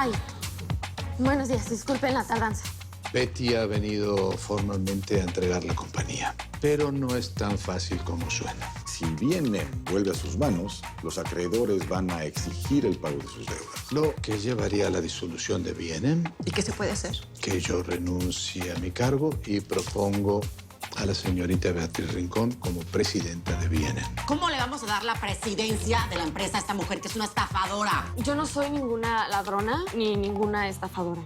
Ay, buenos días, disculpen la tardanza. Betty ha venido formalmente a entregar la compañía, pero no es tan fácil como suena. Si B&M vuelve a sus manos, los acreedores van a exigir el pago de sus deudas. Lo que llevaría a la disolución de B&M, ¿Y qué se puede hacer? que yo renuncie a mi cargo y propongo a la señorita Beatriz Rincón como presidenta de B&M. ¿Cómo le vamos a dar la presidencia de la empresa a esta mujer que es una estafadora? Yo no soy ninguna ladrona ni ninguna estafadora.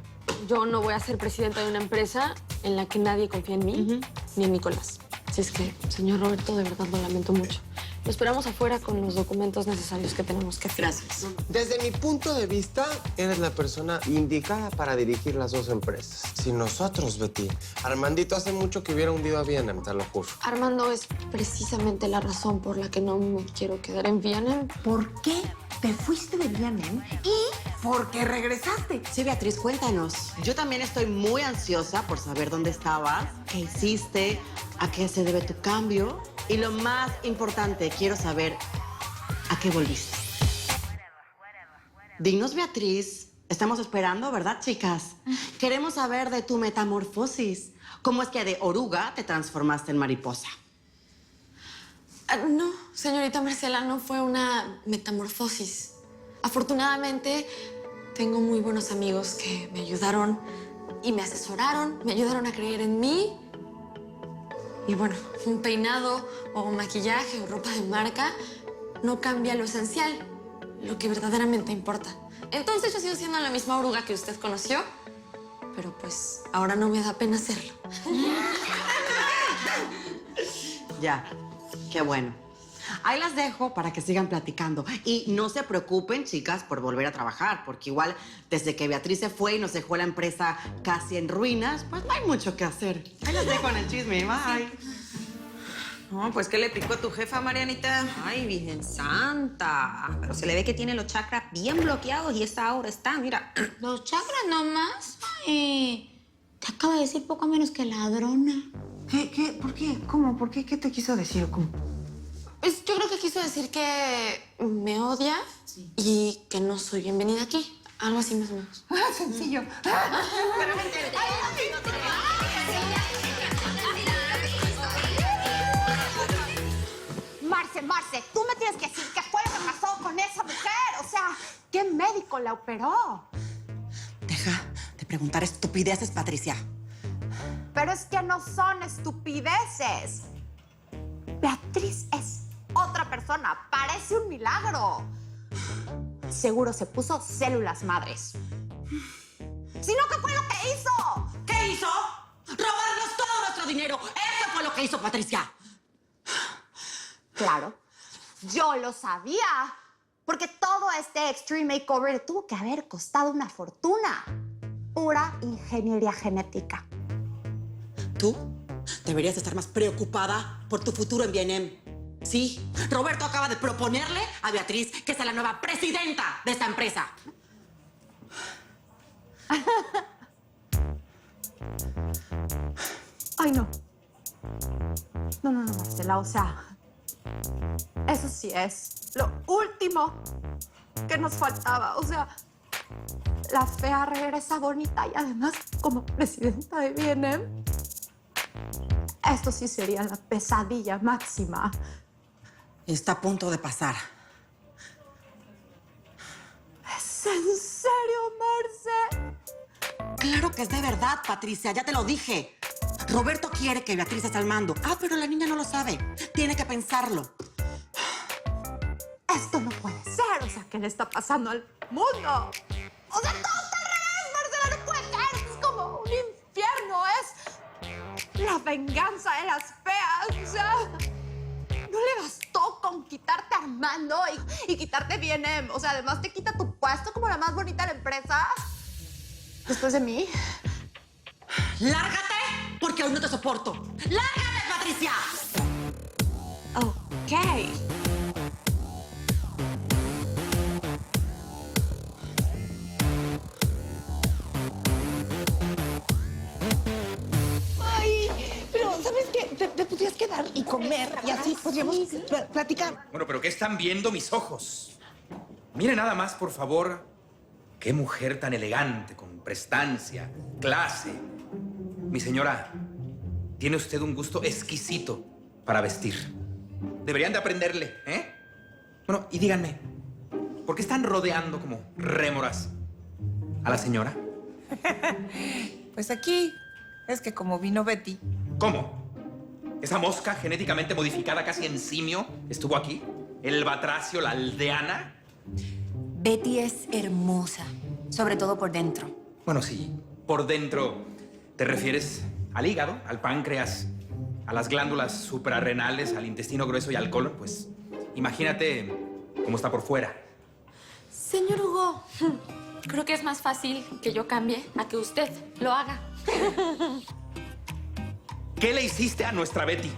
Yo no voy a ser presidenta de una empresa en la que nadie confía en mí, ni en Nicolás. Así es que, señor Roberto, de verdad lo lamento mucho. Lo esperamos afuera con los documentos necesarios que tenemos que hacer. Gracias. Desde mi punto de vista, eres la persona indicada para dirigir las dos empresas. Sin nosotros, Betty, Armandito hace mucho que hubiera hundido a B&M, te lo juro. Armando es precisamente la razón por la que no me quiero quedar en B&M. ¿Por qué te fuiste de B&M y por qué regresaste? Sí, Beatriz, cuéntanos. Yo también estoy muy ansiosa por saber dónde estabas, qué hiciste, a qué se debe tu cambio. Y lo más importante, quiero saber a qué volviste. Dinos, Beatriz. Estamos esperando, ¿verdad, chicas? Queremos saber de tu metamorfosis. ¿Cómo es que de oruga te transformaste en mariposa? No, señorita Marcela, no fue una metamorfosis. Afortunadamente, tengo muy buenos amigos que me ayudaron y me asesoraron, me ayudaron a creer en mí. Y bueno, un peinado o maquillaje o ropa de marca no cambia lo esencial, lo que verdaderamente importa. Entonces yo sigo siendo la misma oruga que usted conoció, pero pues ahora no me da pena hacerlo. Ya, qué bueno. Ahí las dejo para que sigan platicando. Y no se preocupen, chicas, por volver a trabajar, porque igual desde que Beatriz se fue y nos dejó la empresa casi en ruinas, pues no hay mucho que hacer. Ahí las dejo en el chisme. Bye. No, pues, ¿qué le picó a tu jefa, Marianita? Ay, Virgen Santa. Pero se le ve que tiene los chakras bien bloqueados y esta ahora está, mira. ¿Los chakras nomás? Ay, te acaba de decir poco menos que ladrona. ¿Qué? ¿Por qué? ¿Cómo? ¿Por qué? ¿Qué te quiso decir o cómo? Pues yo creo que quiso decir que me odia y que no soy bienvenida aquí. Algo así más o menos. Sencillo. Marce, tú me tienes que decir qué fue lo que pasó con esa mujer. O sea, ¿qué médico la operó? Deja de preguntar estupideces, Patricia. Pero es que no son estupideces. Beatriz es otra persona. Parece un milagro. Seguro se puso células madres. ¿Sino qué fue lo que hizo? ¿Qué hizo? ¡Robarnos todo nuestro dinero! ¡Eso fue lo que hizo Patricia! Claro, yo lo sabía. Porque todo este Extreme Makeover le tuvo que haber costado una fortuna. Pura ingeniería genética. Tú deberías estar más preocupada por tu futuro en B&M. Sí, Roberto acaba de proponerle a Beatriz que sea la nueva presidenta de esta empresa. Ay, no. No, Marcela, o sea, eso sí es lo último que nos faltaba. O sea, la fea regresa bonita y además como presidenta de B&M. Esto sí sería la pesadilla máxima. Está a punto de pasar. ¿Es en serio, Marce? Claro que es de verdad, Patricia, ya te lo dije. Roberto quiere que Beatriz esté al mando. Ah, pero la niña no lo sabe. Tiene que pensarlo. Esto no puede ser. O sea, ¿qué le está pasando al mundo? O sea, todo está al revés, Marcela. No puede ser. Es como un infierno. Es la venganza de las feas. O sea, ¿no le bastó con quitarte a Armando y quitarte B&M? O sea, además te quita tu puesto como la más bonita de la empresa. Después de mí. ¡Lárgate! Porque aún no te soporto. ¡Lárgate, Patricia! Ok. Ay, pero ¿sabes qué? Te podrías quedar y comer y así podríamos platicar. Bueno, pero ¿qué están viendo mis ojos? Mire nada más, por favor, Qué mujer tan elegante, con prestancia, clase. Mi señora, tiene usted un gusto exquisito para vestir. Deberían de aprenderle, ¿eh? Bueno, y díganme, ¿por qué están rodeando como rémoras a la señora? Pues aquí es que como vino Betty. ¿Cómo? ¿Esa mosca genéticamente modificada casi en simio estuvo aquí? ¿El batracio, la aldeana? Betty es hermosa, sobre todo por dentro. Bueno, sí, por dentro te refieres al hígado, al páncreas, a las glándulas suprarrenales, al intestino grueso y al colon, pues imagínate cómo está por fuera. Señor Hugo, creo que es más fácil que yo cambie a que usted lo haga. ¿Qué le hiciste a nuestra Betty?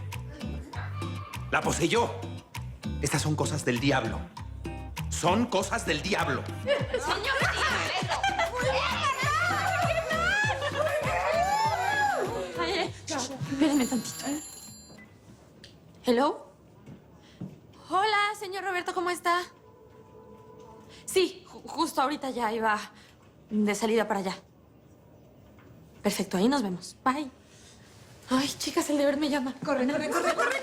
La poseyó. Estas son cosas del diablo. Son cosas del diablo. Señor, espérenme tantito. ¿Hello? Hola, señor Roberto, ¿cómo está? Sí, justo ahorita ya iba de salida para allá. Perfecto, ahí nos vemos. Bye. Ay, chicas, el deber me llama. Corre, corre, corre, corre.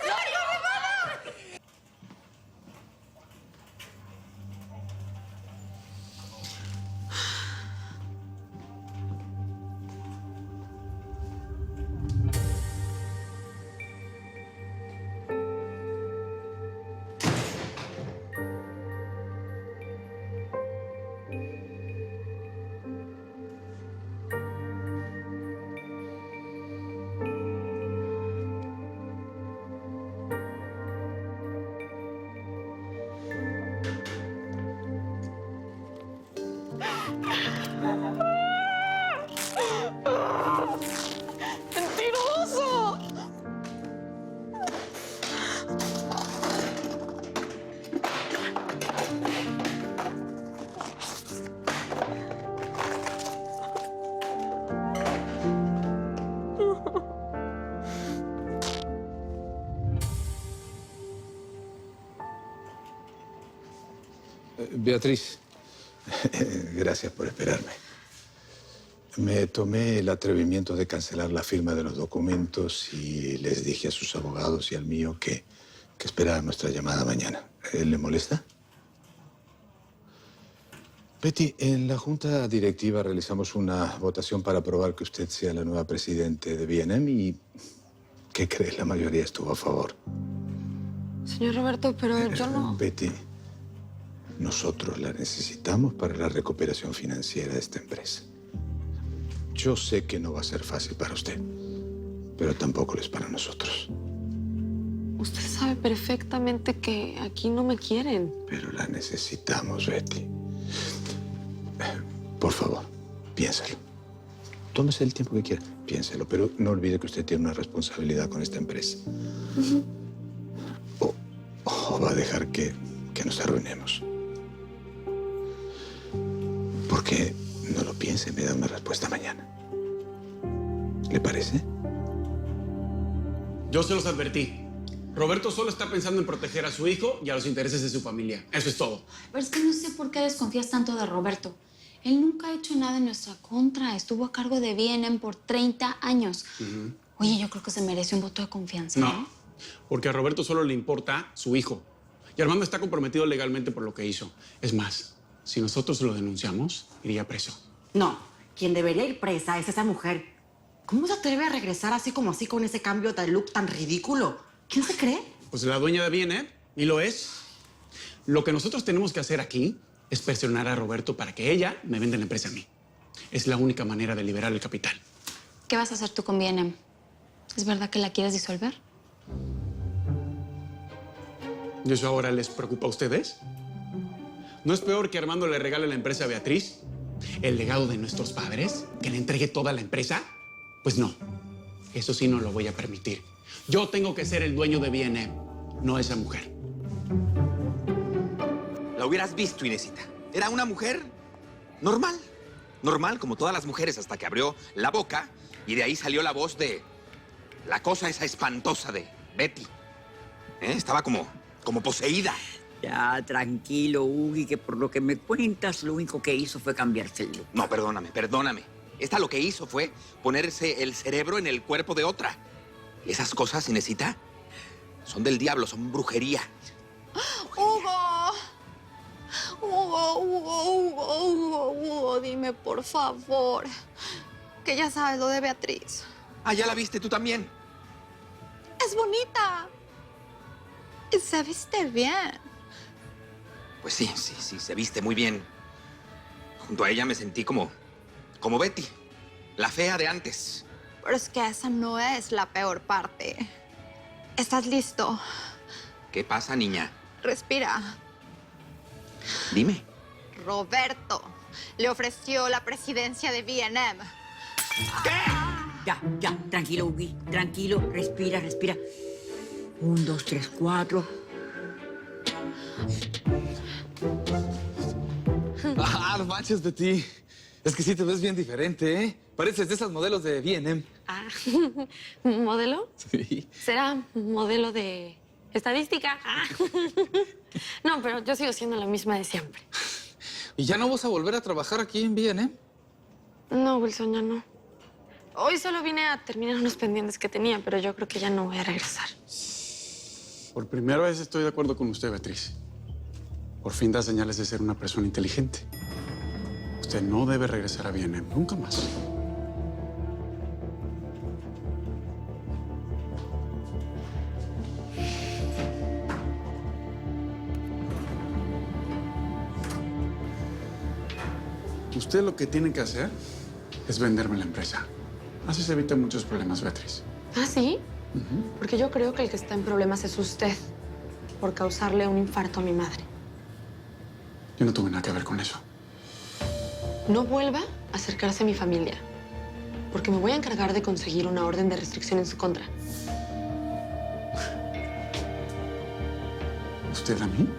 ¡Mentiroso! Beatriz, gracias por esperarme. Me tomé el atrevimiento de cancelar la firma de los documentos y les dije a sus abogados y al mío que esperara nuestra llamada mañana. ¿Le molesta? Betty, en la junta directiva realizamos una votación para aprobar que usted sea la nueva presidente de B&M y ¿qué crees? La mayoría estuvo a favor. Señor Roberto, pero yo no... Betty, nosotros la necesitamos para la recuperación financiera de esta empresa. Yo sé que no va a ser fácil para usted, pero tampoco lo es para nosotros. Usted sabe perfectamente que aquí no me quieren. Pero la necesitamos, Betty. Por favor, piénsalo. Tómese el tiempo que quiera, piénselo, pero no olvide que usted tiene una responsabilidad con esta empresa. O va a dejar que nos arruinemos. ¿Por qué no lo piense y me da una respuesta mañana? ¿Le parece? Yo se los advertí. Roberto solo está pensando en proteger a su hijo y a los intereses de su familia. Eso es todo. Pero es que no sé por qué desconfías tanto de Roberto. Él nunca ha hecho nada en nuestra contra. Estuvo a cargo de B&M por 30 años. Oye, yo creo que se merece un voto de confianza. No, porque a Roberto solo le importa su hijo. Y Armando está comprometido legalmente por lo que hizo. Es más, si nosotros lo denunciamos, iría preso. No, quien debería ir presa es esa mujer. ¿Cómo se atreve a regresar así como así con ese cambio de look tan ridículo? ¿Quién se cree? Pues la dueña de B&M, y lo es. Lo que nosotros tenemos que hacer aquí es presionar a Roberto para que ella me venda la empresa a mí. Es la única manera de liberar el capital. ¿Qué vas a hacer tú con B&M? ¿Es verdad que la quieres disolver? ¿Y eso ahora les preocupa a ustedes? ¿No es peor que Armando le regale la empresa a Beatriz? ¿El legado de nuestros padres? ¿Que le entregue toda la empresa? Pues no. Eso sí no lo voy a permitir. Yo tengo que ser el dueño de B&M, no esa mujer. La hubieras visto, Inesita. Era una mujer normal. Normal, como todas las mujeres, hasta que abrió la boca y de ahí salió la voz de la cosa esa espantosa de Betty. Estaba como poseída. Ya, tranquilo, Ugi, que por lo que me cuentas, lo único que hizo fue cambiarse el look. No, perdóname. Esta lo que hizo fue ponerse el cerebro en el cuerpo de otra. Esas cosas, Inesita, son del diablo, son brujería. Hugo, dime por favor que ya sabes lo de Beatriz. Ah, ¿ya la viste tú también? Es bonita. Y se viste bien. Pues sí, se viste muy bien. Junto a ella me sentí como Betty, la fea de antes. Pero es que esa no es la peor parte. ¿Estás listo? ¿Qué pasa, niña? Respira. Dime. Roberto le ofreció la presidencia de B&M. Ya, tranquilo, Ugi, tranquilo, respira. 1, 2, 3, 4. No manches, Betty. Es que sí te ves bien diferente, ¿eh? Pareces de esas modelos de B&M. Ah, ¿modelo? Sí. ¿Será modelo de estadística? Ah. No, pero yo sigo siendo la misma de siempre. ¿Y ya no vas a volver a trabajar aquí en B&M? No, Wilson, ya no. Hoy solo vine a terminar unos pendientes que tenía, pero yo creo que ya no voy a regresar. Por primera vez estoy de acuerdo con usted, Beatriz. Por fin da señales de ser una persona inteligente. Usted no debe regresar a B&M, nunca más. Usted lo que tiene que hacer es venderme la empresa. Así se evitan muchos problemas, Beatriz. ¿Ah, sí? Porque yo creo que el que está en problemas es usted por causarle un infarto a mi madre. Yo no tuve nada que ver con eso. No vuelva a acercarse a mi familia, porque me voy a encargar de conseguir una orden de restricción en su contra. ¿Usted a mí?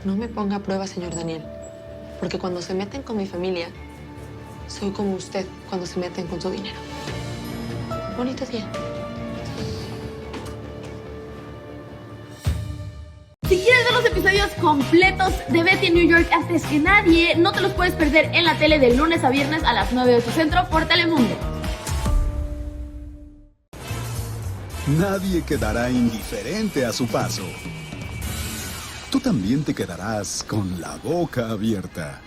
No me ponga a prueba, señor Daniel, porque cuando se meten con mi familia, soy como usted cuando se meten con su dinero. Bonito día. Si quieres ver los episodios completos de Betty en New York antes que nadie, no te los puedes perder en la tele de lunes a viernes a las 9 de tu centro por Telemundo. Nadie quedará indiferente a su paso. Tú también te quedarás con la boca abierta.